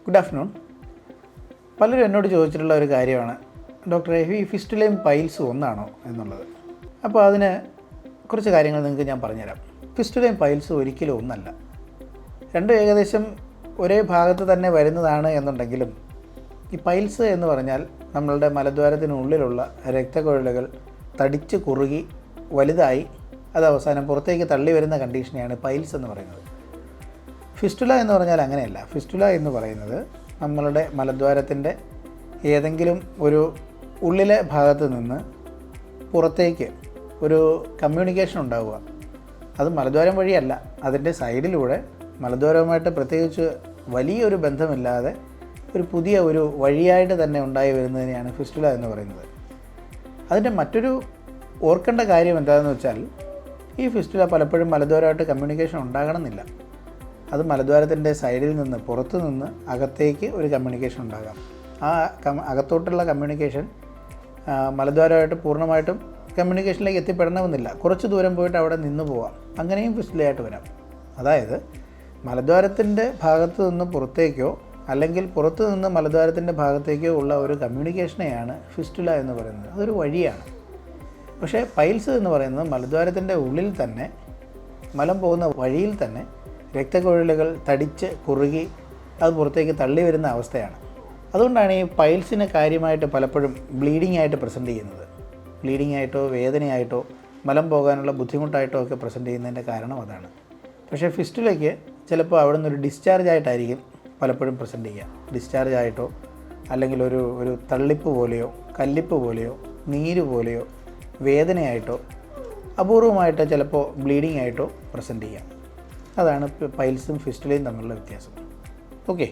Good afternoon. പലരും എന്നോട് ചോദിച്ചിട്ടുള്ള ഒരു കാര്യമാണ്, ഡോക്ടറെ ഈ ഫിസ്റ്റുലയും പൈൽസും ഒന്നാണോ എന്നുള്ളത്. അപ്പോൾ അതിന് കുറച്ച് കാര്യങ്ങൾ നിങ്ങൾക്ക് ഞാൻ പറഞ്ഞുതരാം. ഫിസ്റ്റുലയും പൈൽസും ഒരിക്കലും ഒന്നല്ല. രണ്ടും ഏകദേശം ഒരേ ഭാഗത്ത് തന്നെ വരുന്നതാണ് എന്നുണ്ടെങ്കിലും ഈ പൈൽസ് എന്ന് പറഞ്ഞാൽ നമ്മളുടെ മലദ്വാരത്തിനുള്ളിലുള്ള രക്തക്കുഴലുകൾ തടിച്ച് കുറുകി വലുതായി അത് അവസാനം പുറത്തേക്ക് തള്ളി വരുന്ന കണ്ടീഷനെയാണ് പൈൽസ് എന്ന് പറയുന്നത്. ഫിസ്റ്റുല എന്ന് പറഞ്ഞാൽ അങ്ങനെയല്ല. ഫിസ്റ്റുല എന്ന് പറയുന്നത് നമ്മളുടെ മലദ്വാരത്തിൻ്റെ ഏതെങ്കിലും ഒരു ഉള്ളിലെ ഭാഗത്ത് നിന്ന് പുറത്തേക്ക് ഒരു കമ്മ്യൂണിക്കേഷൻ ഉണ്ടാവുക. അത് മലദ്വാരം വഴിയല്ല, അതിൻ്റെ സൈഡിലൂടെ മലദ്വാരവുമായിട്ട് പ്രത്യേകിച്ച് വലിയൊരു ബന്ധമില്ലാതെ ഒരു പുതിയ ഒരു വഴിയായിട്ട് തന്നെ ഉണ്ടായി വരുന്നതിനെയാണ് ഫിസ്റ്റുല എന്ന് പറയുന്നത്. അതിൻ്റെ മറ്റൊരു ഓർക്കേണ്ട കാര്യം എന്താണെന്ന് വെച്ചാൽ, ഈ ഫിസ്റ്റുല പലപ്പോഴും മലദ്വാരമായിട്ട് കമ്മ്യൂണിക്കേഷൻ ഉണ്ടാകണമെന്നില്ല. അത് മലദ്വാരത്തിൻ്റെ സൈഡിൽ നിന്ന് പുറത്തു നിന്ന് അകത്തേക്ക് ഒരു കമ്മ്യൂണിക്കേഷൻ ഉണ്ടാകാം. ആ അകത്തോട്ടുള്ള കമ്മ്യൂണിക്കേഷൻ മലദ്വാരമായിട്ട് പൂർണ്ണമായിട്ടും കമ്മ്യൂണിക്കേഷനിലേക്ക് എത്തിപ്പെടണമെന്നില്ല. കുറച്ച് ദൂരം പോയിട്ട് അവിടെ നിന്ന് പോവാം. അങ്ങനെയും ഫിസ്റ്റുലയായിട്ട് വരാം. അതായത് മലദ്വാരത്തിൻ്റെ ഭാഗത്ത് നിന്ന് പുറത്തേക്കോ അല്ലെങ്കിൽ പുറത്തു നിന്ന് മലദ്വാരത്തിൻ്റെ ഭാഗത്തേക്കോ ഉള്ള ഒരു കമ്മ്യൂണിക്കേഷനെയാണ് ഫിസ്റ്റുല എന്ന് പറയുന്നത്. അതൊരു വഴിയാണ്. പക്ഷേ പൈൽസ് എന്ന് പറയുന്നത് മലദ്വാരത്തിൻ്റെ ഉള്ളിൽ തന്നെ, മലം പോകുന്ന വഴിയിൽ തന്നെ രക്തക്കുഴലുകൾ തടിച്ച് കുറുകി അത് പുറത്തേക്ക് തള്ളി വരുന്ന അവസ്ഥയാണ്. അതുകൊണ്ടാണ് ഈ പൈൽസിനെ കാര്യമായിട്ട് പലപ്പോഴും ബ്ലീഡിംഗ് ആയിട്ട് പ്രസൻറ്റ് ചെയ്യുന്നത്. ബ്ലീഡിംഗ് ആയിട്ടോ വേദനയായിട്ടോ മലം പോകാനുള്ള ബുദ്ധിമുട്ടായിട്ടോ ഒക്കെ പ്രസൻറ്റ് ചെയ്യുന്നതിൻ്റെ കാരണം അതാണ്. പക്ഷേ ഫിസ്റ്റുലയ്ക്ക് ചിലപ്പോൾ അവിടെ നിന്നൊരു ഡിസ്ചാർജ് ആയിട്ടായിരിക്കും പലപ്പോഴും പ്രസൻറ്റ് ചെയ്യുക. ഡിസ്ചാർജ് ആയിട്ടോ അല്ലെങ്കിൽ ഒരു തള്ളിപ്പ് പോലെയോ കല്ലിപ്പ് പോലെയോ നീര് പോലെയോ വേദനയായിട്ടോ അപൂർവമായിട്ട് ചിലപ്പോൾ ബ്ലീഡിംഗ് ആയിട്ടോ പ്രസൻറ്റ് ചെയ്യാം. അതാണ് പൈൽസും ഫിസ്റ്റുലയും തമ്മിലുള്ള വ്യത്യാസം. ഓക്കെ.